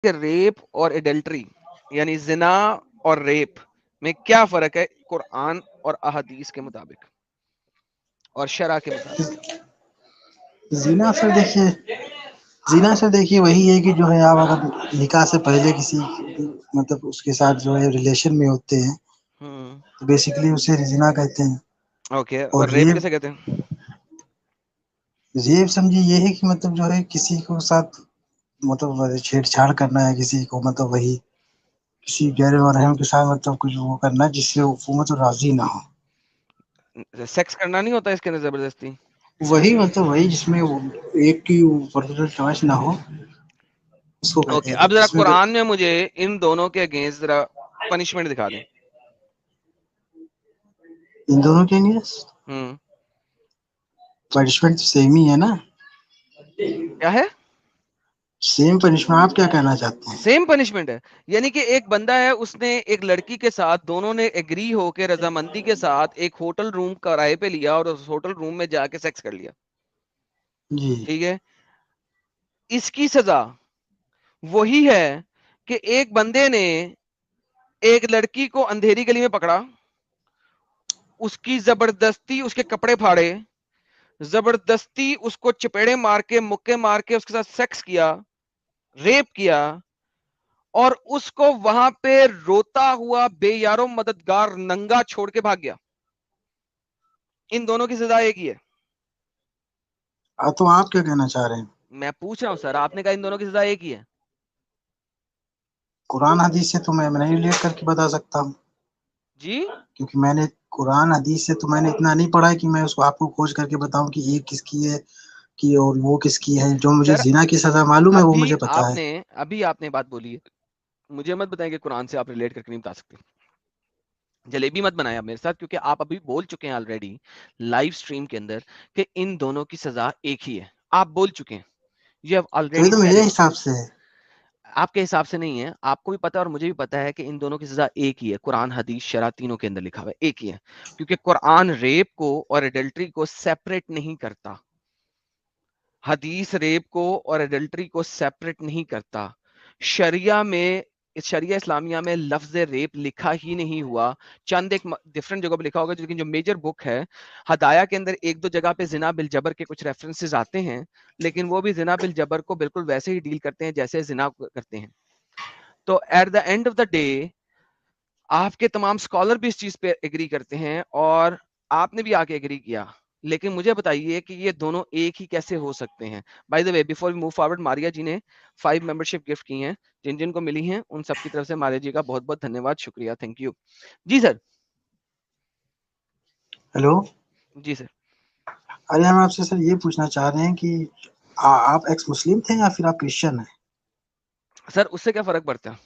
کہ ریپ اور ایڈلٹری یعنی زنا اور ریپ میں کیا فرق ہے قرآن اور احادیث کے مطابق اور شرع کے مطابق؟ زنا سر دیکھیے وہی ہے کہ جو ہے آپ اگر نکاح سے پہلے کسی مطلب اس کے ساتھ جو ہے ریلیشن میں ہوتے ہیں تو بیسیکلی اسے زنا کہتے ہیں. اوکے، اور ریپ کیسے کہتے ہیں؟ ریپ سمجھے یہ ہے کہ مطلب جو ہے کسی کو ساتھ مطلب چھیڑ چھاڑ کرنا ہے کسی کو مطلب وہی کسی غیر محرم کے ساتھ مطلب کچھ وہ کرنا جس سے حکومت راضی نہ ہو. سیکس کرنا نہیں ہوتا اس کے اندر زبردستی؟ وہی مطلب وہی جس میں ایک کی پرسنل چوائس نہ ہو اس کو کہتے اوکے، ہیں اب ذرا جس میں قرآن میں مجھے ان دونوں کے اگینسٹ ذرا پنشمنٹ دکھا دیں. ان دونوں کے لیے پنشمنٹ سیم ہی ہے نا. کیا ہے؟ Same punishment. آپ کیا کہنا چاہتے ہیں؟ سیم پنشمنٹ ہے، یعنی کہ ایک بندہ ہے اس نے ایک لڑکی کے ساتھ دونوں نے ایگری ہو کے رضامندی کے ساتھ ایک ہوٹل روم کرائے پہ لیا اور اس ہوٹل روم میں جا کے سیکس کر لیا. جی ٹھیک ہے، اس کی سزا وہی ہے کہ ایک بندے نے ایک لڑکی کو اندھیری گلی میں پکڑا، اس کی زبردستی اس کے کپڑے پھاڑے، زبردستی اس کو چپیڑے مار کے مکے مار کے اس کے ساتھ سیکس کیا، ریپ کیا، اور اس کو وہاں پہ روتا ہوا بے یارو مددگار ننگا چھوڑ کے بھاگ گیا. ان دونوں کی سزا ایک ہی ہے. تو آپ کیا کہنا چاہ رہے ہیں؟ میں پوچھ رہا ہوں سر، آپ نے کہا ان دونوں کی سزا ایک ہی ہے. قرآن حدیث سے تو میں نہیں ریلیٹ کر کے بتا سکتا ہوں جی کیونکہ میں نے قرآن حدیث سے تو میں نے اتنا نہیں پڑھا ہے کہ میں اس کو آپ کو کھوج کر کے بتاؤں کہ یہ کس کی ہے کہ اور وہ کس کی ہے. جو مجھے سر زنا کی سزا معلوم ہے وہ ابھی مجھے پتا آپ ہے. نے بات بولی ہے، مجھے مت بتائیں کہ قرآن سے آپ ریلیٹ کر کے نہیں بتا سکتے. جلیبی مت بنایا میرے ساتھ، کیونکہ آپ ابھی بول چکے ہیں آلریڈی لائیو سٹریم کے اندر کہ ان دونوں کی سزا ایک ہی ہے. آپ بول چکے ہیں، you have تو یہ already تو said میرے it. حساب سے ہے. آپ کے حساب سے نہیں ہے، آپ کو بھی پتا ہے اور مجھے بھی پتا ہے کہ ان دونوں کی سزا ایک ہی ہے. قرآن حدیث شرع تینوں کے اندر لکھا ہوا ہے ایک ہی ہے، کیونکہ قرآن ریپ کو اور ایڈلٹری کو سیپریٹ نہیں کرتا. حدیث ریپ کو اور ایڈلٹری کو سیپریٹ نہیں کرتا. شریعہ میں شریعہ اسلامیہ میں لفظ ریپ لکھا ہی نہیں ہوا. چند ایک ڈفرنٹ جگہ پہ لکھا ہوگا، لیکن جو میجر بک ہے ہدایہ کے اندر ایک دو جگہ پہ زنا بالجبر کے کچھ ریفرنسز آتے ہیں، لیکن وہ بھی زنا بالجبر کو بالکل ویسے ہی ڈیل کرتے ہیں جیسے زنا کرتے ہیں. تو at the end of the day آپ کے تمام اسکالر بھی اس چیز پہ ایگری کرتے ہیں اور آپ نے بھی آ کے ایگری کیا. لیکن مجھے بتائیے کہ یہ دونوں ایک ہی کیسے ہو سکتے ہیں؟ By the way before we move forward, Maria ji نے 5 ممبرشپ گفٹ کی ہیں، جن جن کو ملی ہیں ان سب کی طرف سے ماریا جی کا بہت بہت دھنیہ واد، شکریہ، تھینک یو. جی سر. ہیلو. جی سر. ارے ہم آپ سے سر یہ پوچھنا چاہ رہے ہیں کہ آپ ایکس مسلم تھے یا پھر آپ کرسچن ہیں؟ سر اس سے کیا فرق پڑتا ہے؟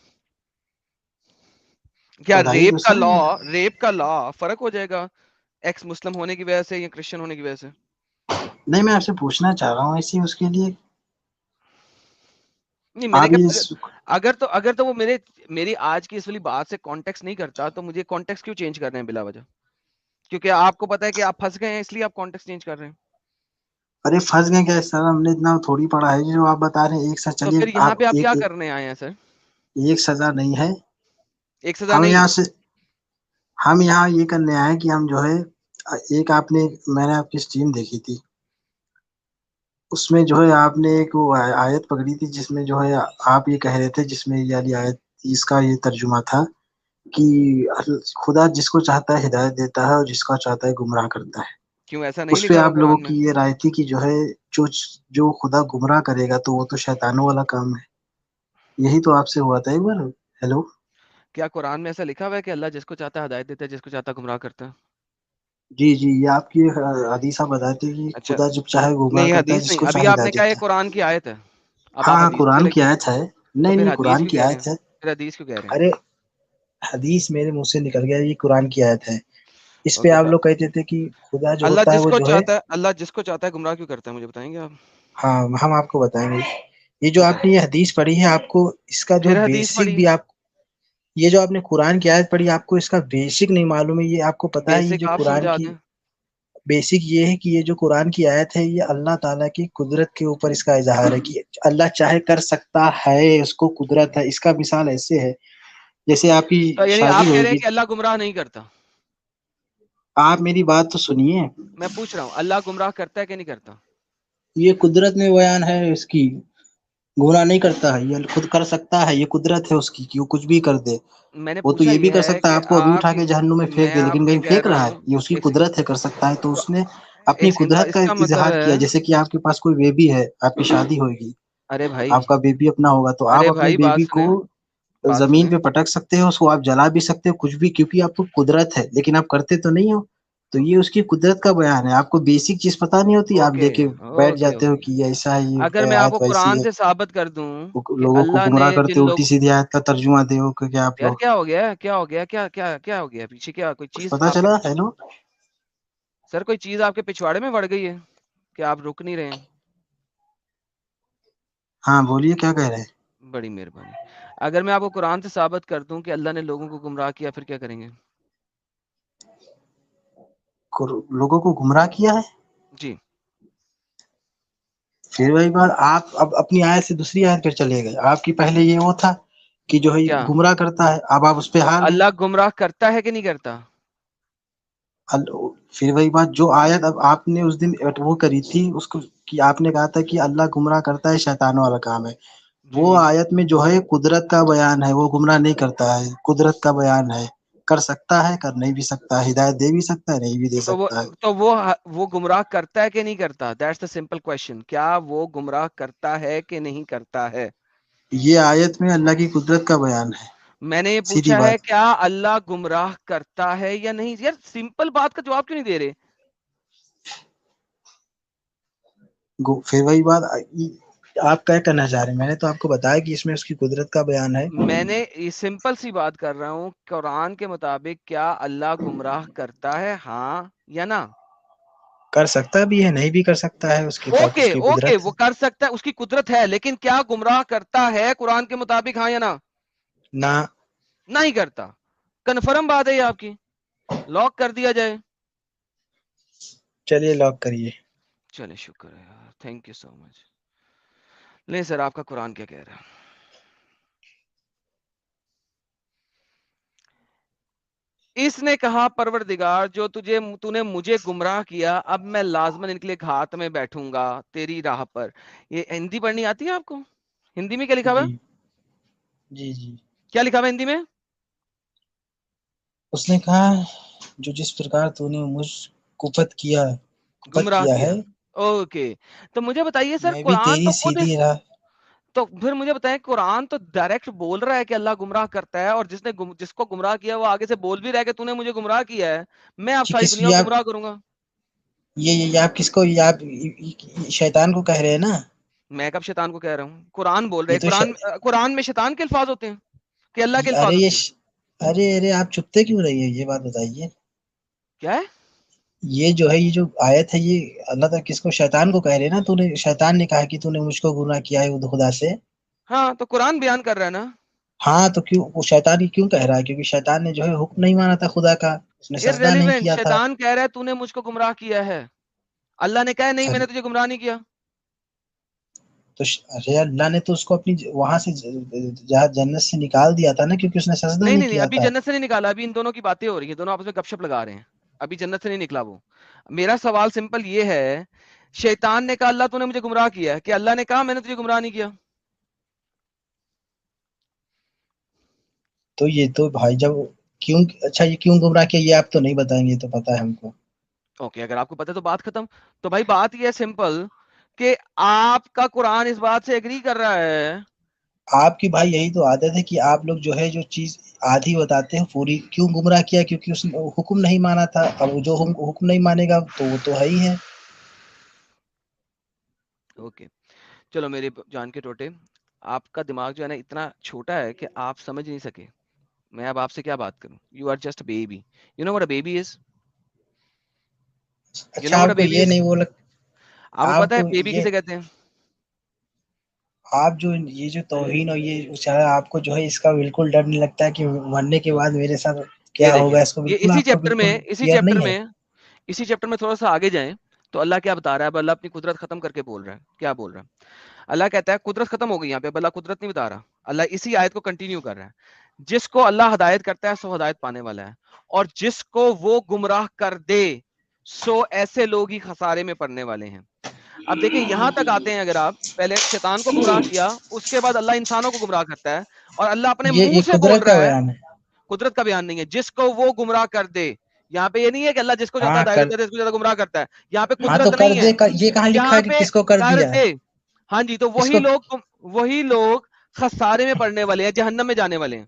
کیا بتائیے تو صحیح. ریپ کا لا فرق ہو جائے گا ایکس مسلم ہونے کی وجہ سے یا کرسچن ہونے کی وجہ سے؟ نہیں میں آپ سے پوچھنا چاہ رہا ہوں ایسی اس کے لیے نہیں میں نے آپ کہا اگر تو وہ میری آج کی اس والی بات سے کانٹیکس نہیں کرتا تو مجھے کانٹیکس کیوں چینج کر رہے ہیں بلا وجہ؟ کیونکہ آپ کو پتا ہے کہ آپ پھنس گئے ہیں اس لیے آپ کانٹیکس چینج کر رہے ہیں. ارے پھنس گئے کیا سر؟ ہم نے اتنا تھوڑی پڑھا ہے جو آپ بتا رہے ہیں. ایک ساتھ تو چلیے پھر یہاں آپ پہ ایک کیا کرنے آئے ہیں سر؟ ایک سزا نہیں ہے. ایک سزا ہم نہیں یہاں ہے. سے ہم یہاں یہ کرنے آئے کہ ہم جو ہے ایک میں نے آپ کی اسٹریم دیکھی تھی، اس میں جو ہے آپ نے ایک وہ آیت پکڑی تھی جس میں جو ہے آپ یہ کہہ رہے تھے، جس میں یہ والی آیت اس کا یہ ترجمہ تھا کہ خدا جس کو چاہتا ہے ہدایت دیتا ہے اور جس کو چاہتا ہے گمراہ کرتا ہے. کیوں ایسا نہیں اس پہ لکھا ہوا آپ لوگوں قرآن میں؟ کی یہ رائے تھی کہ جو ہے جو خدا گمراہ کرے گا تو وہ تو شیطانوں والا کام ہے. یہی تو آپ سے ہوا تھا ایک بار. ہیلو. کیا قرآن میں ایسا لکھا ہوا ہے کہ اللہ جس کو چاہتا ہے ہدایت دیتا ہے، جس کو چاہتا ہے گمراہ کرتا ہے؟ جی جی یہ آپ کی حدیث آپ بتاتے کہ اچھا، خدا جب چاہے گمراہ نہیں کرتا ہے حدیث جس نہیں، کو ابھی چاہے آپ نے ہدایت کہا یہ دیتا ہے. قرآن کی آیت ہے. اب آپ ہاں حدیث قرآن چلے کی گئے. آیت ہے. تو نہیں پھر نہیں حدیث قرآن کیوں کی کہہ رہے ہیں؟ آیت ہے. پھر حدیث کیوں کہہ رہے ہیں؟ ارے حدیث میرے منہ سے نکل گیا، یہ قرآن کی آیت ہے. اس پہ اوکے، آپ تو لوگ کہتے تھے کہ خدا جو اللہ ہوتا ہے جس وہ کو جو ہے. چاہتا ہے گمراہ کیوں کرتا ہے؟ مجھے بتائیں گے آپ؟ ہاں ہم آپ کو بتائیں گے. یہ جو اوکے، آپ نے یہ حدیث پڑھی ہے آپ کو اس کا جو پھر حدیث بیسک پڑھی بھی آپ یہ جو آپ نے قرآن کی آیت پڑھی آپ کو اس کا بیسک نہیں معلوم ہے. یہ آپ کو پتا ہے یہ بیسک جو آپ قرآن سمجھا کی دیں. بیسک یہ ہے کہ یہ جو قرآن کی آیت ہے یہ اللہ تعالیٰ کی قدرت کے اوپر اس کا اظہار ہے کہ اللہ چاہے کر سکتا ہے، اس کو قدرت ہے. اس کا مثال ایسے ہے جیسے آپ کی یعنی شادی آپ کہہ رہے ہیں ہوگی. کہ اللہ گمراہ نہیں کرتا؟ آپ میری بات تو سنیے. میں پوچھ رہا ہوں اللہ گمراہ کرتا ہے کہ نہیں کرتا؟ یہ قدرت میں بیان ہے اس کی، گناہ نہیں کرتا ہے، یہ خود کر سکتا ہے، یہ قدرت ہے اس کی کہ وہ کچھ بھی کر دے. میں نے وہ تو پوچھا یہ بھی یہ کر ہے سکتا ہے کہ آپ کو ابھی اٹھا کے جہنم میں میں پھینک دے، آپ لیکن سے کہیں کہہ پھینک رہا رہا ہے، ہوں یہ اس کی ایک قدرت ہے، کر سکتا ہے. تو اس نے اپنی قدرت کا اس کا مطلب اظہار کیا. ہے، جیسے کہ آپ کے پاس کوئی بیبی ہے، آپ کی شادی ہوگی، ارے بھائی آپ کا بیبی اپنا ہوگا، تو آپ ارے اپنے بھائی بیبی کو بات زمین سنیں. پہ پٹک سکتے ہو، اس کو آپ جلا بھی سکتے ہو، کچھ بھی، کیونکہ آپ کو قدرت ہے، لیکن آپ کرتے تو نہیں ہو. تو یہ اس کی قدرت کا بیان ہے. آپ کو بیسک چیز پتا نہیں ہوتی، آپ لے اوکے کے بیٹھ اوکے جاتے ہو اوکے کہ ایسا ہی اگر میں آپ آیت کو ویسی قرآن ہے. سے ثابت کر دوں کہ لوگوں کو اللہ نے گمراہ کرتے جن الٹی لوگ سیدھی آیت کا ترجمہ دے ہو کہ آپ یار لوگ. کیا ہو گیا، کیا ہو گیا، کیا ہو گیا پیچھے؟ کیا کوئی کچھ چیز پتا آپ کے چلا؟ ہیلو. سر کوئی چیز آپ کے پچھواڑے میں بڑھ گئی ہے کہ آپ رک نہیں رہے ہیں؟ ہاں بولیے، کیا کہہ رہے ہیں؟ بڑی مہربانی. اگر میں آپ کو قرآن سے ثابت کر دوں کہ اللہ نے لوگوں کو گمراہ کیا، پھر کیا کریں گے؟ لوگوں کو گمراہ کیا ہے؟ جی. پھر وہی بات، آپ اب اپنی آیت سے دوسری آیت پہ چلے گئے. آپ کی پہلے یہ وہ تھا کہ جو ہے کیا گمراہ کرتا ہے، اب آپ اس پہ حال ہے. اللہ گمراہ کرتا ہے کہ نہیں کرتا؟ پھر وہی بات جو آیت اب آپ نے اس دن وہ کری تھی، اس کو کہ آپ نے کہا تھا کہ اللہ گمراہ کرتا ہے، شیطانوں والا کام ہے. وہ جی آیت میں جو ہے قدرت کا بیان ہے، وہ گمراہ نہیں کرتا ہے، قدرت کا بیان ہے. کر سکتا ہے، کر نہیں بھی سکتا ہے، ہدایت دے بھی سکتا ہے، نہیں بھی دے تو وہ سکتا ہے. تو وہ گمراہ کرتا ہے کہ نہیں کرتا؟ That's the simple question. کیا وہ گمراہ کرتا ہے کہ نہیں کرتا ہے؟ یہ آیت میں اللہ کی قدرت کا بیان ہے. میں نے یہ سیدھی پوچھا ہے بات. کیا اللہ گمراہ کرتا ہے یا نہیں؟ یار سمپل بات کا جواب کیوں نہیں دے رہے؟ پھر وہی بات، آپ کیا کرنا چاہ رہے ہیں؟ میں نے تو آپ کو بتایا کہ اس میں اس کی قدرت کا بیان ہے. میں نے یہ سمپل سی بات کر رہا ہوں، قرآن کے مطابق کیا اللہ گمراہ کرتا ہے، ہاں یا نہ؟ کر سکتا بھی ہے، نہیں بھی کر سکتا ہے، اس کے پاس اوکے اس کی اوکے، قدرت ہے. وہ کر سکتا ہے، اس کی قدرت ہے، لیکن کیا گمراہ کرتا ہے قرآن کے مطابق، ہاں یا نہ؟ نہ. نہیں کرتا. کنفرم بات ہے یہ آپ کی، لاک کر دیا جائے. چلیے لاک کریے. چلے شکر ہے یار، تھینک یو سو مچ. نہیں سر، آپ کا قرآن کیا کہہ رہا ہے؟ اس نے کہا پروردگار جو تو نے مجھے گمراہ کیا، اب میں لازماً ان کے لیے گھات میں بیٹھوں گا تیری راہ پر. یہ ہندی پڑھنی آتی ہے آپ کو؟ ہندی میں کیا لکھا ہوا جی ہے؟ جی جی. کیا لکھا ہوا ہے ہندی میں؟ اس نے کہا جو جس پرکار تو نے مجھ کفت گمراہ کیا ہے، کیا. اوکے. تو مجھے بتائیے سر، میں بھی قرآن تیری تو خود، سیدھی راہ. تو پھر مجھے بتائیں، قرآن تو ڈائریکٹ بول رہا ہے کہ اللہ گمراہ کرتا ہے، اور جس کو گمراہ کیا وہ آگے سے بول بھی رہا ہے کہ تو نے مجھے گمراہ کیا ہے، میں آپ جی ساری کس دنیا یہ کو آپ گمراہ کروں گا. یہ آپ کس کو، یہ آپ شیطان کو کہہ رہے ہیں نا؟ میں کب شیطان کو کہہ رہا ہوں؟ قرآن بول رہے یہ ہیں. تو قرآن میں شیطان کے الفاظ ہوتے ہیں کہ اللہ کے الفاظ ارے ہوتے ہیں؟ ارے آپ چپتے کیوں رہی ہے؟ یہ بات بتائیے. کیا ہے یہ جو ہے، یہ جو آیت ہے، یہ اللہ تعالیٰ کس کو، شیطان کو کہہ رہے ہیں نا؟ تو نے شیطان نے کہا کہ تو نے مجھ کو گناہ کیا ہے خدا سے. ہاں، تو قرآن بیان کر رہا ہے نا. ہاں تو کیوں وہ شیطان ہی کیوں کہہ رہا ہے؟ کیونکہ شیطان نے جو ہے حکم نہیں مانا تھا خدا کا، اس نے سجدہ نہیں irrelevant. کیا تھا. شیطان کہہ رہا ہے تو نے مجھ کو گمراہ کیا ہے، اللہ نے کہا نہیں میں نے تجھے گمراہ نہیں کیا. تو ارے اللہ نے تو اس کو اپنی وہاں سے جہاں جنت سے نکال دیا تھا نا، کیونکہ اس نے سجدہ نہیں نہیں نہیں نہیں، کیا ابھی تھا. جنت سے نہیں نکالا، ابھی ان دونوں کی باتیں ہو رہی ہیں، دونوں آپس میں گپ شپ لگا رہے ہیں. ابھی جنت سے نہیں نکلا وہ. میرا سوال سمپل یہ ہے، شیطان نے کہا اللہ تو نے مجھے گمراہ کیا ہے، کہ اللہ نے کہا میں نے تجھے گمراہ نہیں کیا؟ تو یہ تو بھائی جب کیوں، اچھا یہ کیوں گمراہ کیا یہ آپ تو نہیں بتائیں گے، تو پتا ہے ہم کو. اوکے، اگر آپ کو پتا تو بات ختم. تو بھائی بات یہ ہے سمپل کہ آپ کا قرآن اس بات سے ایگری کر رہا ہے. آپ کی بھائی یہی تو عادت ہے کہ آپ لوگ جو ہے جو چیز آدھی بتاتے ہیں پوری. کیوں گمراہ کیا؟ کیونکہ اس نے حکم نہیں مانا تھا. اب جو حکم نہیں مانے گا تو وہ تو ہے ہی ہے. اوکے چلو میرے جان کے ٹوٹے، آپ کا دماغ جو ہے نا اتنا چھوٹا ہے کہ آپ سمجھ نہیں سکے. میں اب آپ سے کیا بات کروں؟ You are just baby. You know what a baby is? You اچھا نو واٹ آپ اے کو بیبی یہ از؟ نہیں بولا؟ آپ کو پتا ہے بیبی یہ کسے کہتے ہیں؟ آپ جو یہ جو توہین اور یہ آپ کو جو ہے اس کا بالکل ڈر نہیں لگتا ہے کہ مرنے کے بعد میرے ساتھ یہ کیا دیکھیں، ہوگا؟ اس کو یہ بالکل، آپ کو بالکل کلیئر نہیں ہے. اسی چیپٹر میں تھوڑا سا آگے جائیں تو اللہ کیا بتا رہا ہے؟ اب اللہ اپنی قدرت ختم کر کے بول رہا ہے. کیا بول رہا ہے؟ اللہ کہتا ہے قدرت ختم ہو گئی یہاں پہ. اب اللہ قدرت نہیں بتا رہا, اللہ اسی آیت کو کنٹینیو کر رہا ہے. جس کو اللہ ہدایت کرتا ہے سو ہدایت پانے والا ہے, اور جس کو وہ گمراہ کر دے سو ایسے لوگ ہی خسارے میں پڑنے والے ہیں. اب دیکھیں یہاں تک آتے ہیں, اگر آپ پہلے شیطان کو گمراہ کیا, اس کے بعد اللہ انسانوں کو گمراہ کرتا ہے, اور اللہ اپنے منہ یہ سے بول قدرت کا رہا ہے. بیان ہے. قدرت کا بیان نہیں ہے, جس کو وہ گمراہ کر دے. یہاں پہ یہ نہیں ہے کہ اللہ جس کو چاہتا ہاں ہدایت کر دیتا ہے, جس کو چاہتا گمراہ کرتا ہے. یہاں پہ ہاں تو قدرت کر نہیں ہے, دے, یہ کہاں لکھا یہاں ہے کہ پہ کس کو کر کر دیا ہے؟ دے. ہاں جی, تو کس کو؟ وہی لوگ خسارے میں پڑنے والے ہیں, جہنم میں جانے والے ہیں.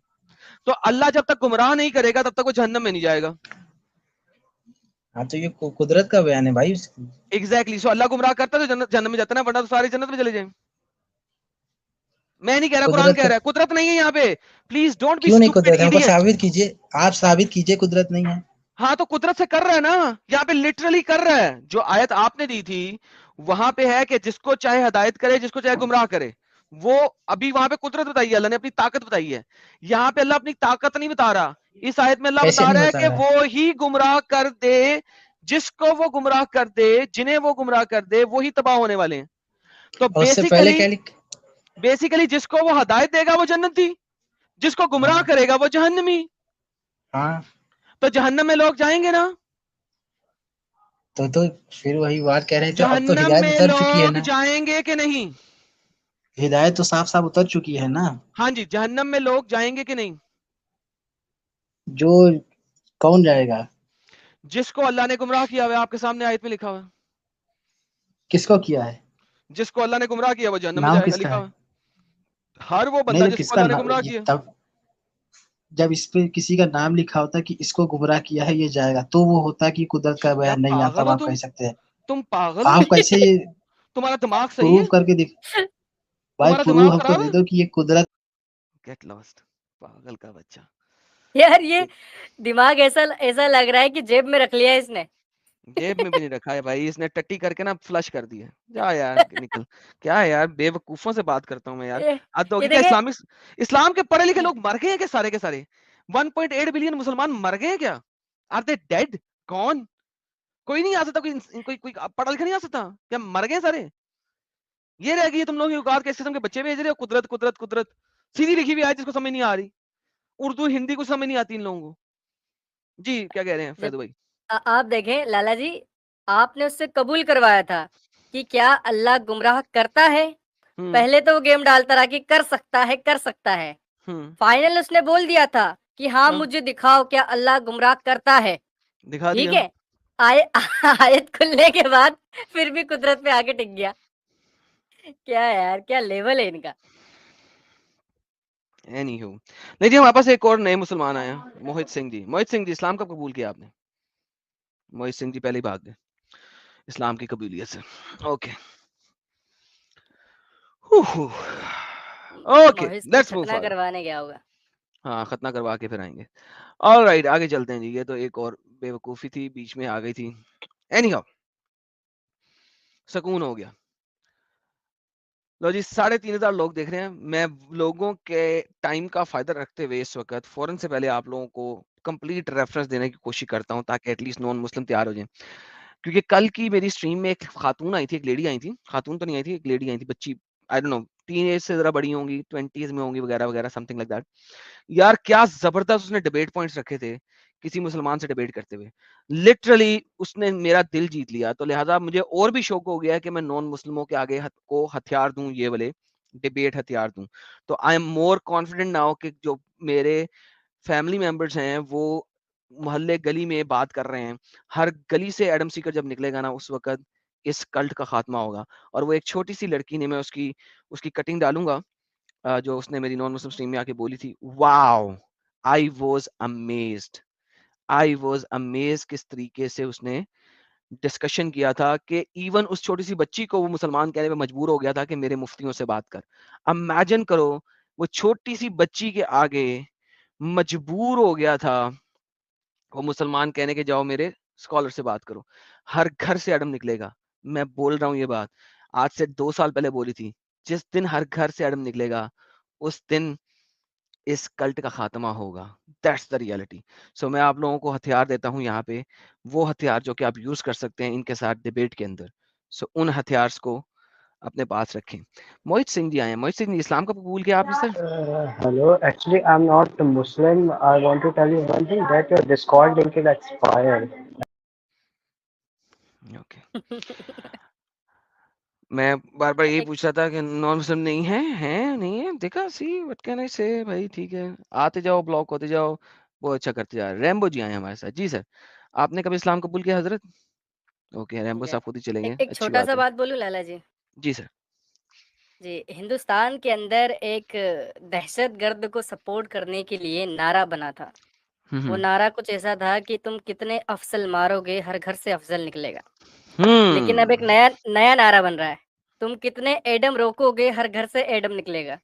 تو اللہ جب تک گمراہ نہیں کرے گا تب تک وہ جہنم میں نہیں جائے گا. ہاں تو یہ قدرت کا بیان ہے بھائی. ایگزیکٹلی. سو اللہ گمراہ کرتا ہے تو جنت میں جاتا ہے, ورنہ تو سارے جنت میں چلے جائیں. میں نہیں کہہ رہا, قرآن قدرت کہہ کا رہا ہے. قدرت نہیں ہے یہاں پہ. پلیز ڈونٹ بی کیوں نہیں اسٹوپڈ قدرت ہے؟ ہم کو ایڈیٹ. ثابت کیجیے, آپ ثابت کیجیے قدرت نہیں ہے. ہاں تو قدرت سے کر رہا ہے نا, یہاں پہ لٹرلی کر رہا ہے. جو آیت آپ نے دی تھی وہاں پہ ہے کہ جس کو چاہے ہدایت کرے, جس کو چاہے گمراہ کرے. وہ ابھی وہاں پہ قدرت بتائی ہے, اللہ نے اپنی طاقت بتائی ہے. یہاں پہ اللہ اپنی طاقت نہیں بتا رہا. اس آیت میں اللہ کیسے بتا نہیں رہا ہے بتا کہ رہا ہے؟ وہ ہی گمراہ کر دے, جس کو وہ گمراہ کر دے, جنہیں وہ گمراہ کر دے وہی تباہ ہونے والے ہیں. تو اور اس سے پہلے کیا لکھ؟ بیسیکلی جس کو وہ ہدایت دے گا وہ جنتی, جس کو گمراہ ہاں کرے گا وہ جہنمی. ہاں تو جہنم میں لوگ جائیں گے نا. تو پھر وہی بات کہہ رہے تھے, اب تو جہنم ہدایت میں اتر چکی ہے لوگ نا. جائیں گے کہ نہیں؟ ہدایت تو صاف صاف اتر چکی ہے نا. ہاں جی, جہنم میں لوگ جائیں گے کہ نہیں؟ جو کون جائے گا؟ جس کو اللہ نے گمراہ کیا ہوا, آپ کے سامنے آیت میں لکھا ہوا. کس کو کیا ہے؟ جس کو اللہ نے گمراہ کیا وہ جہنم میں نام جائے گا, کس کا لکھا ہے؟ ہوا. ہر وہ نہیں بندہ تو جس کس کو کا اللہ نے نام گمراہ کیا. تب جب اس پہ کسی کا نام لکھا ہوتا ہے کہ اس کو گمراہ کیا ہے یہ جائے گا, تو وہ ہوتا ہے کہ قدرت کا کیا بیان نہیں, یہاں پاگل تب ہو آپ کہہ سکتے ہیں. تم پاگل ہو. آپ کیسے تمہارا دماغ صحیح پروف ہے, کر کے دکھ بھائی, تمہارا پروف دماغ ہم کو خراب دے ہے. دو کہ یہ قدرت. گیٹ لاسٹ, پاگل کا بچہ. یار یہ دماغ ایسا لگ رہا ہے کہ جیب میں رکھ لیا اس نے. جیب میں بھی نہیں رکھا ہے بھائی, اس نے ٹٹی کر کے نا فلش کر دیا. جا یار نکل. کیا ہے یار, بے وقوفوں سے بات کرتا ہوں میں یار. حد یہ ہوگی کیا. دیکھیں, اسلام کے پڑھے لکھے لوگ مر گئے ہیں کیا سارے کے سارے؟ 1.8 بلین مسلمان مر گئے ہیں کیا؟ Are they dead? کون؟ کوئی نہیں آ سکتا, کوئی پڑھا لکھا نہیں آ سکتا کیا؟ مر گئے سارے. یہ رہ گئی ہے تم لوگوں کی اوقات کے, اس قسم کے بچے بھیج رہے ہو. قدرت قدرت قدرت سیدھی لکھی ہوئی آئے جس کو سمجھ نہیں آ رہی. اردو ہندی کو سمجھ نہیں آتی ان لوگوں کو. جی کیا کہہ رہے ہیں فیض بھائی؟ آپ دیکھیں لالا جی, آپ نے اس سے قبول کروایا تھا کہ کیا اللہ گمراہ کرتا ہے. پہلے تو وہ گیم ڈالتا رہا کہ کر سکتا ہے کر سکتا ہے. فائنل اس نے بول دیا تھا کہ ہاں مجھے دکھاؤ کیا اللہ گمراہ کرتا ہے. دکھا ٹھیک دیا. ہے, آیت کھلنے کے بعد پھر بھی قدرت پہ آگے ٹک گیا. کیا یار, کیا لیول ہے ان کا. نہیں جی, ہمارے پاس ایک اور نئے مسلمان آیا, موہت سنگھ جی. موہت سنگھ جی, اسلام کب قبول کیا آپ نے؟ موہت سنگھ جی پہلے ہی بھاگ گئے اسلام کی قبولیت سے. اوکے اوکے, محض لیٹس موو ختنہ فارورڈ. کروانے گیا ہوگا. ہاں ختنہ کروا کے پھر آئیں گے. آلرائٹ, آگے چلتے ہیں جی. یہ تو ایک اور بے وقوفی تھی, بیچ میں آ گئی تھی. اینی ہاؤ, سکون ہو گیا. لو جی, 3,500 لوگ دیکھ رہے ہیں. میں لوگوں کے ٹائم کا فائدہ رکھتے ہوئے اس وقت فوراً سے پہلے آپ لوگوں کو کمپلیٹ ریفرنس دینے کی کوشش کرتا ہوں تاکہ ایٹ لیسٹ نان مسلم تیار ہو جائیں. کیونکہ کل کی میری سٹریم میں ایک خاتون آئی تھی, ایک لیڈی آئی تھی. خاتون تو نہیں آئی تھی, ایک لیڈی آئی تھی, بچی, I don't know, teen age سے ذرا بڑی ہوں گی, 20s میں ہوں گی وغیرہ وغیرہ, سم تھنگ لائک دیٹ. یار کیا زبردست اس نے ڈیبیٹ پوائنٹس رکھے تھے کسی مسلمان سے ڈیبیٹ کرتے ہوئے. لٹرلی اس نے میرا دل جیت لیا. تو لہٰذا مجھے اور بھی شوق ہو گیا کہ میں نان مسلموں کے آگے کو ہتھیار دوں, یہ والے ڈیبیٹ ہتھیار دوں. تو I am more confident now کہ جو میرے فیملی ممبرس ہیں وہ محلے گلی میں بات کر رہے ہیں. ہر گلی سے ایڈم سیکر جب نکلے گا نا, اس وقت اس کلٹ کا خاتمہ ہوگا. اور وہ ایک چھوٹی سی لڑکی نے, میں اس کی کٹنگ ڈالوں گا جو اس نے میری نان مسلم اسٹریم میں آ کے بولی تھی. واو, آئی واز امیزڈ کس طریقے سے اس نے ڈسکشن کیا تھا کہ ایون اس چھوٹی سی بچی کو وہ مسلمان کہنے پہ مجبور ہو گیا تھا کہ میرے مفتیوں سے بات کر. امیجن کرو, وہ چھوٹی سی بچی کے آگے مجبور ہو گیا تھا وہ مسلمان کہنے کے جاؤ میرے اسکالر سے بات کرو. ہر گھر سے ایڈم نکلے گا. میں بول رہا ہوں یہ بات آج سے 2 سال پہلے بولی تھی. جس دن ہر گھر سے ایڈم نکلے گا اس دن اس کلٹ کا خاتمہ ہوگا. That's the reality. سو میں آپ لوگوں کو ہتھیار دیتا ہوں یہاں پہ, وہ ہتھیار جو کہ آپ یوز کر سکتے ہیں ان کے ساتھ ڈیبیٹ کے اندر. سو ان ہتھیار کو اپنے پاس رکھیں. موہت سنگھ جی آئے ہیں. موہت سنگھ جی, اسلام کا قبول کیا آپ نے سر؟ Hello, actually I'm not a Muslim. I want to tell you one thing, that your Discord link is expired. Okay. میں بار بار یہی پوچھ رہا تھا کہ نان مسلم نہیں ہیں نہیں ہے. دیکھا سی وٹ کین آئی سے بھائی, ٹھیک ہے آتے جاؤ بلاک ہوتے جاؤ, وہ اچھا کرتے جا رہے. ریمبو جی آئے ہیں ہمارے ساتھ. جی سر, آپ نے کبھی اسلام قبول کیا حضرت؟ اوکے, ریمبو صاحب خود ہی چلیں گے, ایک اچھی چھوٹا بات سا ہے. بات بولوں لالا جی؟ جی سر. جی, ہندوستان کے اندر ایک دہشت گرد کو سپورٹ کرنے کے لیے نعرہ بنا تھا. وہ نعرہ کچھ ایسا تھا کہ تم کتنے افضل مارو گے ہر گھر سے افضل نکلے گا. لیکن اب ایک نیا نعرہ بن رہا ہے, تم کتنے ایڈم روکو گے ہر گھر سے ایڈم نکلے گا.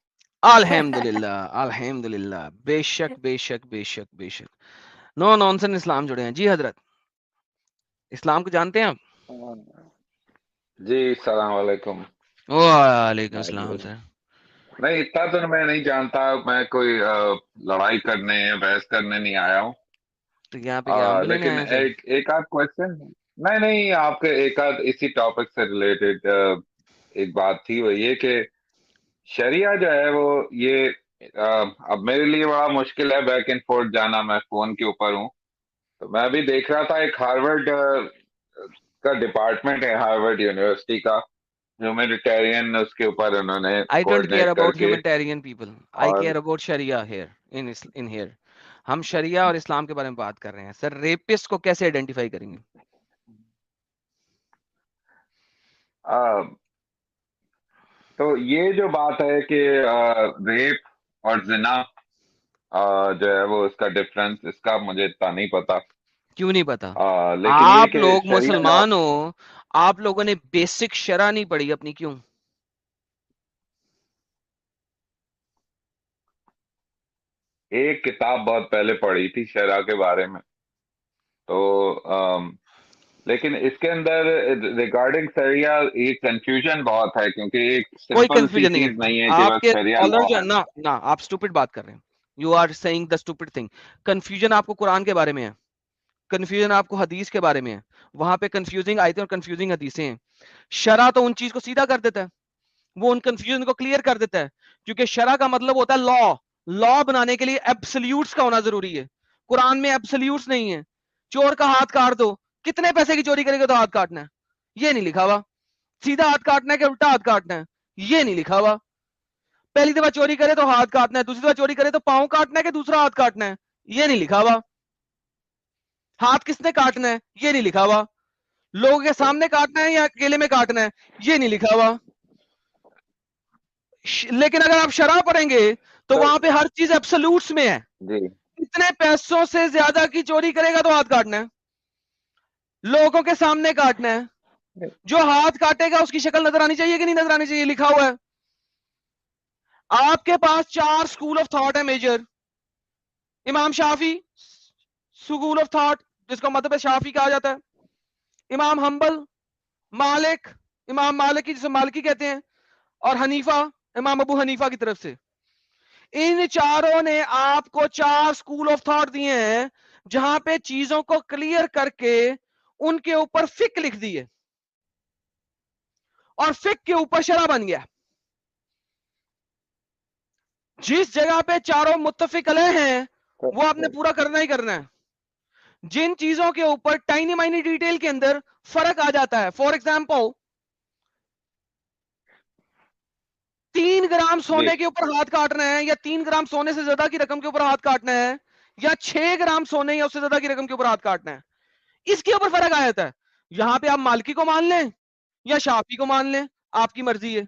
الحمدللہ الحمدللہ, بے شک بے شک بے شک بے شک. نو نانسن اسلام جڑے ہیں. جی حضرت, اسلام کو جانتے ہیں آپ؟ جی السلام علیکم. وعلیکم السلام سر. نہیں اتنا تو میں نہیں جانتا, میں کوئی لڑائی کرنے بحث کرنے نہیں آیا ہوں. تو یہاں پہ کیا ہم بھی لینے لیکن آئے ہیں سر؟ ایک آدھ کوشچن, نہیں آپ کے ایک آدھ اسی ٹاپک سے ریلیٹڈ ایک بات تھی, وہ یہ کہ شریعہ جو ہے وہ یہ اب میرے لیے بڑا مشکل ہے بیک اینڈ فورتھ جانا, میں فون کے اوپر ہوں. تو میں ابھی دیکھ رہا تھا ایک ہارورڈ کا ڈپارٹمنٹ ہے, ہارورڈ یونیورسٹی کا, ہیومینیٹیرین, اس کے اوپر انہوں نے I don't care کوآرڈینیٹ کر about کے. humanitarian people. I اور care about Sharia here in here. ہم شریعہ اور اسلام کے بارے میں بات کر رہے ہیں سر. ریپسٹ کو کیسے آئیڈینٹیفائی کریں گے؟ تو یہ جو بات ہے کہ ریپ اور زنا جو ہے وہ اس کا ڈفرنس, اس کا مجھے اتنا نہیں پتا. کیوں نہیں پتا؟ لیکن یہ آپ کہ لوگ شریعہ لا مسلمان ہو, آپ لوگوں نے بیسک شرع نہیں پڑھی اپنی, کیوں؟ ایک کتاب بہت پہلے پڑھی تھی شرع کے بارے میں, تو لیکن اس کے اندر ریگارڈنگ شریعہ ایک کنفیوژن بہت ہے, کیونکہ ایک کوئی سمپل سی کنفیوژن نہیں چیز نہیں ہے. ہے کہ آپ بس کے شریعہ لا ہے. نہ آپ اسٹوپڈ بات کر رہے ہیں. You are saying the stupid thing. Confusion آپ کو قرآن کے بارے میں ہے, کنفیوژن آپ کو حدیث کے بارے میں ہے. وہاں پہ کنفیوزنگ آیتیں اور کنفیوزنگ حدیثیں ہیں. شرع تو ان چیز کو سیدھا کر دیتا ہے, وہ ان کنفیوژن کو کلیئر کر دیتا ہے, کیونکہ شرع کا مطلب ہوتا ہے لا. لا بنانے کے لیے ایبسلیوٹس کا ہونا ضروری ہے. قرآن میں ایبسلیوٹس نہیں ہے. چور کا ہاتھ کاٹ دو, کتنے پیسے کی چوری کرے گا تو ہاتھ کاٹنا ہے, یہ نہیں لکھا ہوا. سیدھا ہاتھ کاٹنا ہے کہ الٹا ہاتھ کاٹنا ہے, یہ نہیں لکھا ہوا. پہلی دفعہ چوری کرے تو ہاتھ کاٹنا ہے, دوسری دفعہ چوری کرے تو پاؤں کاٹنا ہے کہ دوسرا ہاتھ کاٹنا ہے, یہ نہیں لکھا ہوا. ہاتھ کس نے کاٹنا ہے یہ نہیں لکھا ہوا. لوگوں کے سامنے کاٹنا ہے یا اکیلے میں کاٹنا ہے یہ نہیں لکھا ہوا. لیکن اگر آپ شرع پڑھیں گے تو وہاں پہ ہر چیز ایبسولوٹس میں ہے. جی اتنے پیسوں سے زیادہ کی چوری کرے گا تو ہاتھ کاٹنا ہے, لوگوں کے سامنے کاٹنا ہے. جو ہاتھ کاٹے گا اس کی شکل نظر آنی چاہیے کہ نہیں نظر آنی چاہیے, لکھا ہوا ہے. آپ کے پاس 4 اسکول آف تھاٹ ہے میجر. امام شافی اسکول آف تھاٹ, جس کو مذہب شافی کہا جاتا ہے. امام حنبل, مالک, امام مالکی جسے مالکی کہتے ہیں, اور حنیفہ امام ابو حنیفہ کی طرف سے. ان چاروں نے آپ کو 4 اسکول آف تھاٹ دیے ہیں جہاں پہ چیزوں کو کلیئر کر کے ان کے اوپر فقہ لکھ دی ہے, اور فقہ کے اوپر شرع بن گیا. جس جگہ پہ چاروں متفق علیہ ہیں وہ آپ نے پورا کرنا ہی کرنا ہے. جن چیزوں کے اوپر ٹائنی مائنی ڈیٹیل کے اندر فرق آ جاتا ہے, فار ایگزامپل 3 گرام سونے کے اوپر ہاتھ کاٹنا ہے, یا 3 گرام سونے سے زیادہ کی رقم کے اوپر ہاتھ کاٹنا ہے, یا 6 گرام سونے یا اس سے زیادہ کی رقم کے اوپر ہاتھ کاٹنا ہے, اس کے اوپر فرق آ جاتا ہے. یہاں پہ آپ مالکی کو مان لیں یا شافی کو مان لیں, آپ کی مرضی ہے,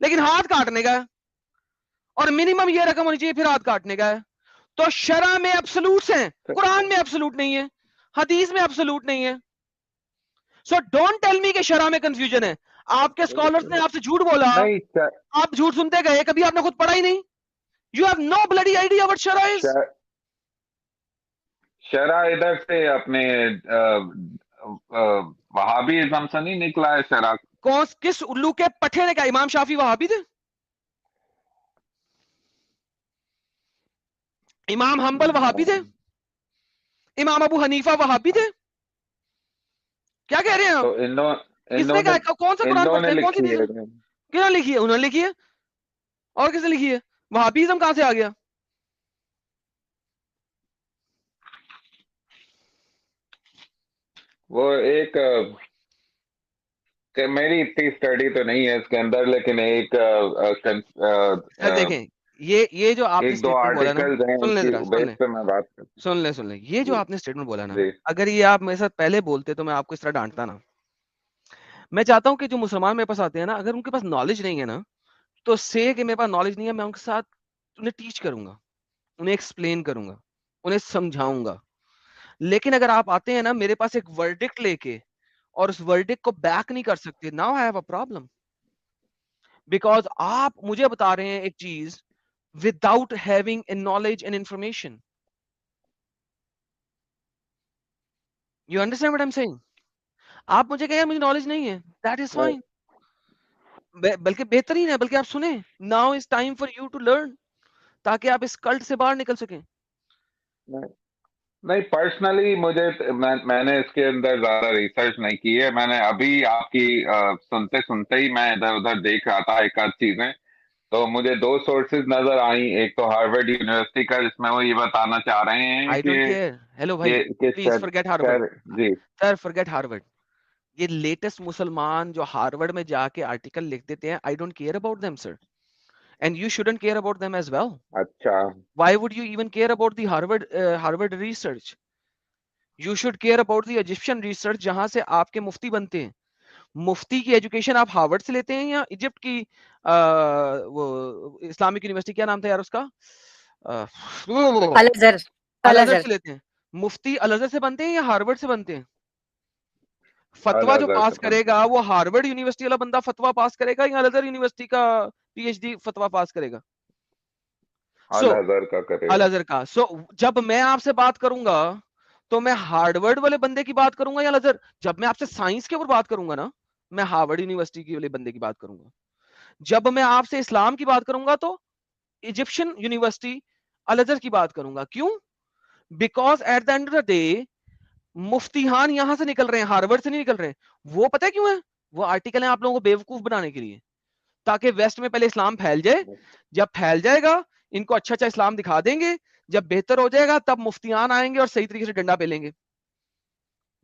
لیکن ہاتھ کاٹنے کا ہے, اور منیمم یہ رقم ہونی چاہیے, پھر ہاتھ کاٹنے کا ہے. تو شرع میں ایبسولوٹس ہیں, قرآن میں ایبسولوٹ نہیں ہے, حدیث میں ایبسولوٹ نہیں ہے. سو ڈونٹ ٹیل می کہ شرع میں کنفیوژن ہے. آپ کے اسکالرز نے آپ سے جھوٹ بولا, نہیں, آپ جھوٹ سنتے گئے, کبھی آپ نے خود پڑھا ہی نہیں. You have no bloody idea what شرع از. شرع ادھر سے اپنے وہابی ازم سے نہیں نکلا ہے شرع. کس الو کے پٹھے نے کہا امام شافی وہابی تھے؟ امام حنبل وہابی تھے؟ امام ابو حنیفہ وہابی تھے؟ کیا کہہ رہے ہیں آپ؟ کس نے کہا؟ کون سا قرآن پڑھتے ہیں؟ کون سی حدیث؟ کہاں لکھی ہے؟ انہوں نے لکھی ہے. اور کس نے لکھی ہے؟ وہابیزم کہاں سے آ گیا؟ وہ ایک میری اتنی اسٹڈی تو نہیں ہے اس کے اندر، لیکن ایک دیکھیں یہ جو آپ نے ایک دو اسٹیٹمنٹ بولا نا، آرٹیکلز ہیں سن لیں ذرا، بیس پہ میں بات کرتا سن لیں یہ جو جی آپ نے اسٹیٹمنٹ بولا نا، جی اگر یہ آپ میرے ساتھ پہلے بولتے تو میں آپ کو اس طرح ڈانٹتا نا. میں چاہتا ہوں کہ جو مسلمان میرے پاس آتے ہیں نا، اگر ان کے پاس نالج نہیں ہے نا، تو سے کہ میرے پاس نالج نہیں ہے، میں ان کے ساتھ انہیں ٹیچ کروں گا، انہیں ایکسپلین کروں گا، انہیں سمجھاؤں گا. لیکن اگر آپ آتے ہیں نا میرے پاس ایک ورڈکٹ لے کے اور اس ورڈکٹ کو بیک نہیں کر سکتے، now I have a problem. Because آپ مجھے بتا رہے ہیں ایک چیز without having a knowledge and information. You understand what I am saying? آپ مجھے کہیں مجھے نالج نہیں ہے، دیٹ از فائن، بلکہ بہترین ہے، بلکہ آپ سنیں now is time for you to learn, تاکہ آپ اس کلٹ سے باہر نکل سکیں. نہیں پرسنلی مجھے میں نے اس کے اندر زیادہ ریسرچ نہیں کی ہے. میں نے ابھی آپ کی سنتے سنتے ہی میں ادھر ادھر دیکھ رہا تھا ایک آدھ چیزیں، تو مجھے دو سورسز نظر آئیں. ایک تو ہارورڈ یونیورسٹی کا، جس میں وہ یہ بتانا چاہ رہے ہیں آئی کہ ڈونٹ کیئر. ہیلو بھائی، پلیز فرگیٹ ہارورڈ. جی سر فرگیٹ ہارورڈ. یہ لیٹسٹ مسلمان جو ہارورڈ میں جا کے آرٹیکل لکھ دیتے ہیں، I don't care about them sir, and you shouldn't care about them as well. اچھا Why would you even care about the Harvard research? You should care about the Egyptian research جہاں سے آپ کے مفتی بنتے ہیں. مفتی کی ایجوکیشن آپ Harvard سے لیتے ہیں یا ایجپٹ کی وہ اسلامک یونیورسٹی، کیا نام تھا یار اس کا، الازہر سے لیتے ہیں؟ مفتی الازہر سے بنتے ہیں یا ہارورڈ سے بنتے ہیں؟ فتوا جو پاس کرے گا وہ ہارورڈ یونیورسٹی والا بندہ فتوا پاس کرے گا یا الازہر یونیورسٹی کا پی ایچ ڈی فتوا پاس کرے گا؟ الازہر کا. سو جب میں آپ سے بات کروں گا تو میں ہارورڈ والے بندے کی بات کروں گا یا الازہر؟ جب میں آپ سے سائنس کے اوپر بات کروں گا نا، میں ہارورڈ یونیورسٹی کے والے بندے کی بات کروں گا. جب میں آپ سے اسلام کی بات کروں گا تو ایجپشن یونیورسٹی الازہر کی بات کروں گا. کیوں؟ Because at the end of the day مفتیان یہاں سے نکل رہے ہیں، ہارورڈ سے نہیں نکل رہے ہیں. وہ پتہ کیوں ہے؟ وہ آرٹیکل ہیں آپ لوگوں کو بیوقوف بنانے کے لیے، تاکہ ویسٹ میں پہلے اسلام پھیل جائے. جب پھیل جائے گا ان کو اچھا اسلام دکھا دیں گے، جب بہتر ہو جائے گا تب مفتیان آئیں گے اور صحیح طریقے سے ڈنڈا پہ لیں گے.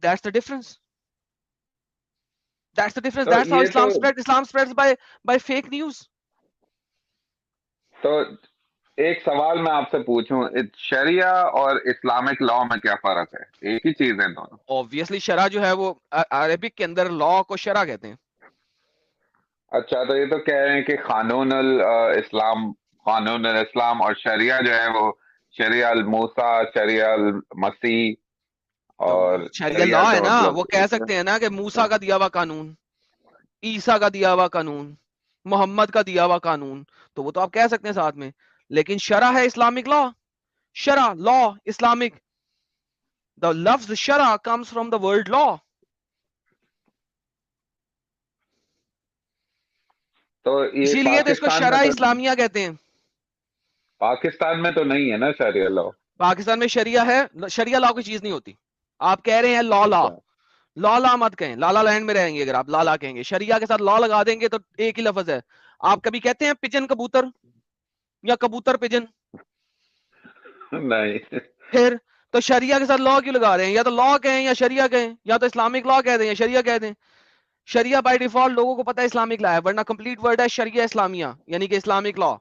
That's the difference. That's the difference. That's how Islam spreads. Islam spreads by fake news. تو ایک سوال میں آپ سے پوچھوں، شریعہ اور اسلامک لا میں کیا فرق ہے؟ ایک ہی چیز ہے دونوں؟ Obviously شرع جو ہے وہ عربک کے اندر لا کو شرع کہتے ہیں. اچھا تو یہ تو کہہ رہے ہیں کہ قانون الاسلام اور شریعہ جو ہے وہ شریعہ الموسیٰ، شریعہ المسیح اور شریعہ لا ہے نا. وہ کہہ سکتے ہیں نا کہ موسیٰ کا دیا ہوا قانون، عیسیٰ کا دیا ہوا قانون، محمد کا دیا ہوا قانون، تو وہ تو آپ کہہ سکتے ہیں ساتھ میں. لیکن شرع ہے اسلامک لا. شرع لا اسلامک. The لفظ شرع comes from the word law. تو اسی لیے تو اس کو شرع اسلامیہ کہتے ہیں. پاکستان میں تو نہیں ہے نا شریعہ لا؟ پاکستان میں شریعہ ہے. شریعہ لا کوئی چیز نہیں ہوتی. آپ کہہ رہے ہیں لا لا، لا لا مت کہیں. لالا لینڈ میں رہیں گے اگر آپ لالا کہیں گے، شریعہ کے ساتھ لا لگا دیں گے تو ایک ہی لفظ ہے. آپ کبھی کہتے ہیں پجن کبوتر یا کبوتر پجن؟ نہیں. پھر تو شریعہ کے ساتھ لا کیوں لگا رہے ہیں؟ یا تو لا کہیں یا شریعہ کہیں، یا تو اسلامک لا کہہ دیں یا شریعہ کہہ دیں. شریعہ بائی ڈیفالٹ لوگوں کو پتہ ہے اسلامک لا ہے، ورنہ کمپلیٹ ورڈ ہے شریعہ اسلامیہ یعنی کہ اسلامک لا.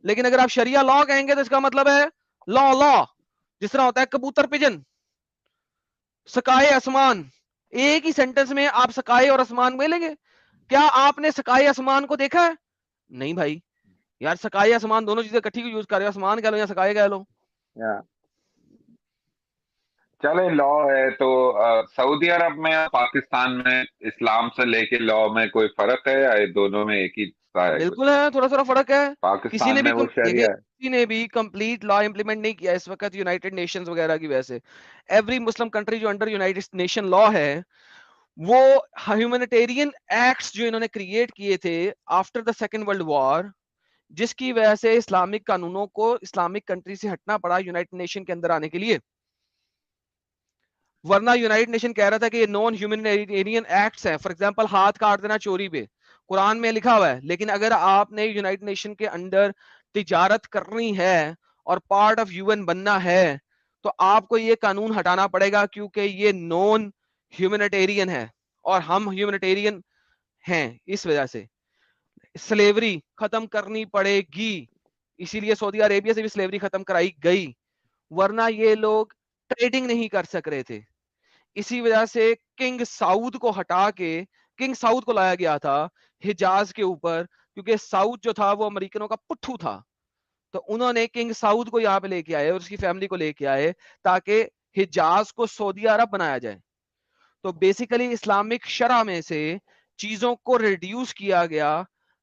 لیکن اگر آپ شریعہ لا کہیں گے تو اس کا مطلب ہے لا لا، جس طرح ہوتا ہے کبوتر پجن، سکائے آسمان. ایک ہی سینٹنس میں آپ سکائے اور آسمان ملیں گے. کیا آپ نے سکائے آسمان کو دیکھا ہے؟ نہیں بھائی. یار سکائے آسمان دونوں چیزیں کٹھی کو یوز کر رہے ہو، آسمان کہہ لو یا سکائے کہہ لو. چلے لا ہے تو سعودی عرب میں پاکستان میں اسلام سے لے کے لا میں کوئی فرق ہے یا دونوں میں ایک ہی ہے؟ بالکل ہے، تھوڑا تھوڑا فرق ہے. پاکستان میں وہ شریعہ ہے، کسی نے بھی کمپلیٹ لا امپلیمنٹ نہیں کیا اس وقت یونائٹڈ نیشنز وغیرہ کی وجہ سے. ایوری مسلم کنٹری جو انڈر یونائٹڈ نیشن لا ہے، وہ ہیومینیٹیرین ایکٹس جو انہوں نے کریٹ کیے تھے after the second world war, جس کی وجہ سے اسلامک قانونوں کو اسلامک کنٹری سے ہٹنا پڑا یونائٹڈ نیشن کے اندر آنے کے لیے. ورنہ یونائٹڈ نیشن کہہ رہا تھا کہ یہ نان ہیومینیٹیرین ایکٹس ہیں. فار ایگزامپل ہاتھ کاٹ دینا چوری پہ قرآن میں لکھا ہوا ہے, لیکن اگر آپ نے یونائٹڈ نیشن کے اندر تجارت کرنی ہے اور پارٹ آف یو این بننا ہے تو آپ کو یہ قانون ہٹانا پڑے گا, کیونکہ یہ نان ہیومینیٹیرین ہے اور ہم ہیومینیٹیرین ہیں. اس وجہ سے سلیوری ختم کرنی پڑے گی, اسی لیے سعودی عربیہ سے بھی سلیوری ختم کرائی گئی, ورنہ یہ لوگ ٹریڈنگ نہیں کر سک رہے تھے. اسی وجہ سے کنگ سعود کو ہٹا کے کنگ سعود کو لایا گیا تھا حجاز کے اوپر, کیونکہ سعود جو تھا وہ امریکنوں کا پٹھو تھا, تو انہوں نے کنگ سعود کو یہاں پہ لے کے آئے اور اس کی فیملی کو لے کے آئے تاکہ حجاز کو سعودی عرب بنایا جائے. تو بیسیکلی اسلامک شرع میں سے چیزوں کو ریڈیوس کیا گیا,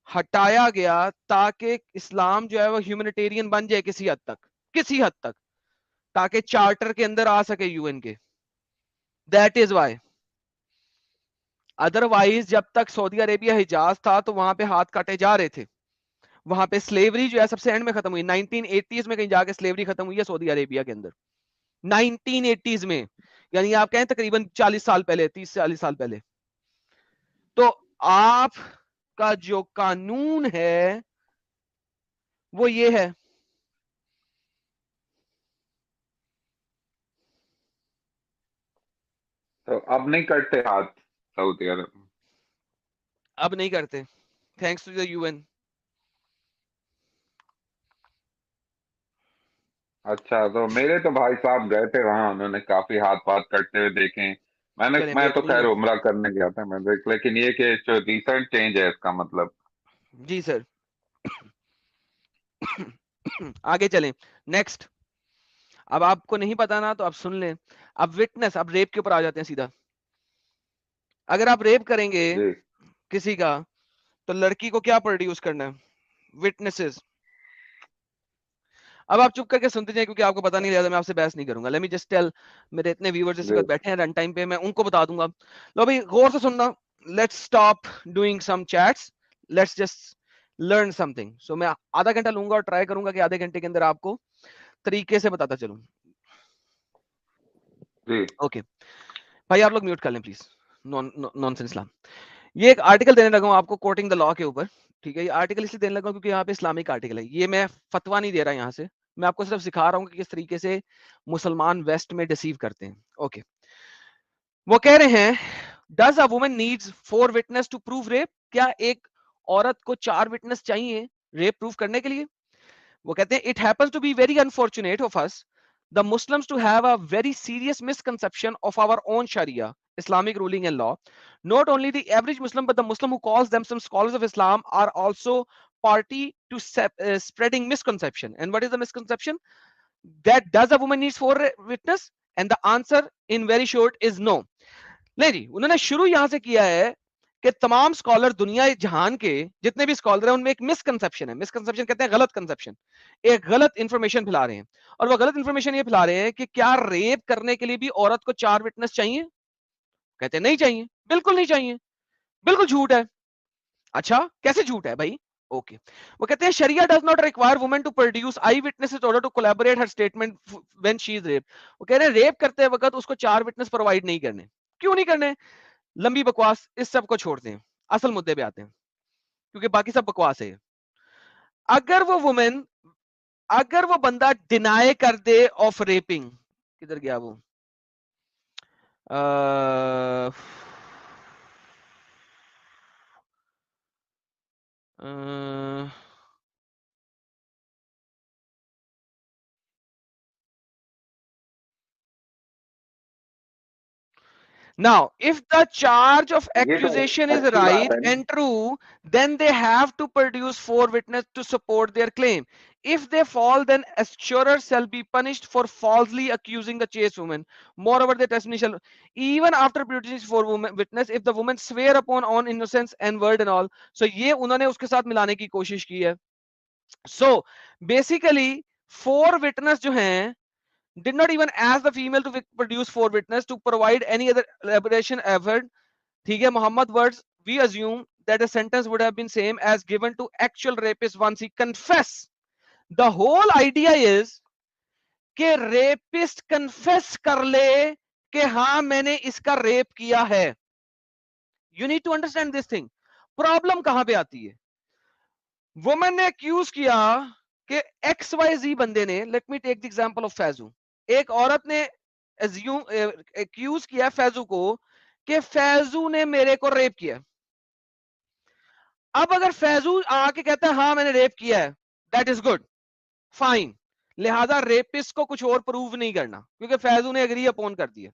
ہٹایا گیا, تاکہ اسلام جو ہے وہ ہیومینیٹیرین بن جائے کسی حد تک, تاکہ چارٹر کے اندر آ سکے یو این کے. That is why. ادروائز جب تک سعودی عربیہ حجاز تھا تو وہاں پہ ہاتھ کاٹے جا رہے تھے, وہاں پہ سلیوری جو ہے سب سے اینڈ میں ختم ہوئی. 1980s میں کہیں جا کے سلیوری ختم ہوئی ہے سعودی عربیہ کے اندر, 1980s میں, یعنی آپ کہیں تقریباً 40 سال پہلے, 30-40 سال پہلے. تو آپ کا جو قانون ہے وہ یہ ہے, تو اب نہیں کٹتے ہاتھ سعودی عرب, اب نہیں کرتے thanks to the U N. اچھا تو میرے تو بھائی صاحب گئے تھے وہاں, انہوں نے کافی ہاتھ پات کٹتے ہوئے دیکھے. میں تو خیر عمرہ کرنے گیا تھا میں دیکھ, لیکن یہ کہ جو ریسنٹ چینج ہے اس کا مطلب. جی سر. آگے چلیں نیکسٹ. اب آپ کو نہیں پتا نا تو آپ سن لیں. اب وٹنس, اب ریپ کے اوپر آ جاتے ہیں سیدھا. اگر آپ ریپ کریں گے جی کسی کا تو لڑکی کو کیا پروڈیوس کرنا ہے؟ وٹنسز. اب آپ چپ کر کے سنتے جائیں کیونکہ آپ کو پتا نہیں رہتا, میں آپ سے بحث نہیں کروں گا. لیٹ می جسٹ ٹیل, میرے اتنے ویورز اس جی وقت بیٹھے ہیں رن ٹائم پہ, میں ان کو بتا دوں گا. لو بھائی غور سے سننا, let's stop doing some cheats, let's just learn something. So میں آدھا گھنٹہ لوں گا اور ٹرائی کروں گا کہ آدھے گھنٹے کے اندر آپ کو طریقے سے بتاتا چلوں. جی اوکے بھائی آپ لوگ میوٹ کر لیں پلیز, نان سینس اسلام. یہ ایک آرٹیکل دینے لگا ہوں آپ کو کوٹنگ دا لا کے اوپر, ٹھیک ہے. یہ آرٹیکل اس لیے دینے لگا ہوں کیونکہ یہاں پہ اسلامک آرٹیکل ہے, یہ میں فتوا نہیں دے رہا یہاں سے, میں آپ کو صرف سکھا رہا ہوں کہ کس طریقے سے مسلمان ویسٹ میں ڈیسیو کرتے ہیں. اوکے وہ کہہ رہے ہیں does a woman needs 4 witness to prove rape, کیا ایک عورت کو 4 witness چاہیے ریپ پروف کرنے کے لیے؟ وہ کہتے ہیں it happens to be very unfortunate of us the Muslims to have a very serious misconception of our own Sharia, Islamic ruling and law. Not only the average Muslim but the Muslim who calls themselves scholars of Islam are also party to spreading misconception. And what is the misconception? That does a woman needs 4 witness? And the answer in very short is no. نہیں جی, انہوں نے شروع یہاں سے کیا ہے کہ تمام اسکالر دنیا جہان کے جتنے بھی اسکالر ہیں ان میں ایک مسکنسپشن ہے. مسکنسپشن کہتے ہیں غلط کنسپشن, ایک غلط انفارمیشن پھیلا رہے ہیں. اور وہ غلط انفارمیشن یہ پھیلا رہے ہیں کہ کیا ریپ کرنے کے لیے بھی عورت کو 4 وٹنس چاہیے؟ کہتے ہیں نہیں چاہیے, بالکل نہیں چاہیے, بالکل جھوٹ ہے. اچھا کیسے جھوٹ ہے بھائی؟ اوکے وہ کہتے ہیں شریعہ does not require woman to produce eyewitness in order to collaborate her statement when she is rape. وہ کہہ رہے ہیں ریپ کرتے وقت اس کو 4 وٹنس پرووائڈ نہیں کرنے. کیوں نہیں کرنے؟ لمبی بکواس, اس سب کو چھوڑتے ہیں, اصل مدے پہ آتے ہیں کیونکہ باقی سب بکواس ہے. اگر وہ بندہ ڈینائی کر دے آف ریپنگ, کدھر گیا وہ, Now, if the charge of accusation is right and true, then they have to produce 4 witnesses to support their claim. If they fall, then assurers shall be punished for falsely accusing the chaste woman. Moreover, the testimony shall, even after producing 4 witnesses, if the woman swear upon own innocence and word and all, so یہ انہوں نے اس کے ساتھ ملانے کی کوشش کی ہے. So, basically, 4 witnesses جو ہیں did not even ask the female to produce 4 witnesses to provide any other elaboration effort. ٹھیک ہے, Muhammad words we assume that the sentence would have been same as given to actual rapist once he confess. The whole idea is کہ rapist confess کر لے کہ ہاں میں نے اس کا ریپ کیا ہے. You need to understand this thing. Problem کہاں پہ آتی ہے؟ وومن نے اکیوز کیا کہ ایکس وائی زی بندے نے, let me take the example of Faizu, ایک عورت نے اکیوز کیا فیضو کو کہ فیضو نے میرے کو ریپ کیا. اب اگر فیضو آ کے کہتا ہے ہاں میں نے ریپ کیا ہے, دیٹ از گڈ, فائن, لہذا ریپسٹ کو کچھ اور پروو نہیں کرنا کیونکہ فیضو نے ایگری اپون کر دیا.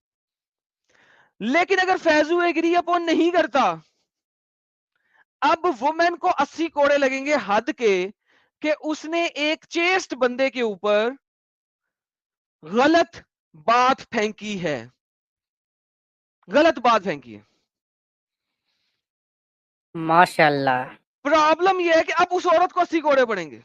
لیکن اگر فیضو ایگری اپون نہیں کرتا, اب وومن کو 80 کوڑے لگیں گے حد کے کہ اس نے ایک چیسٹ بندے کے اوپر غلط بات پھینکی ہے, غلط بات پھینکی ہے. ماشاءاللہ. پرابلم یہ ہے کہ اب اس عورت کو 80 کوڑے پڑیں گے.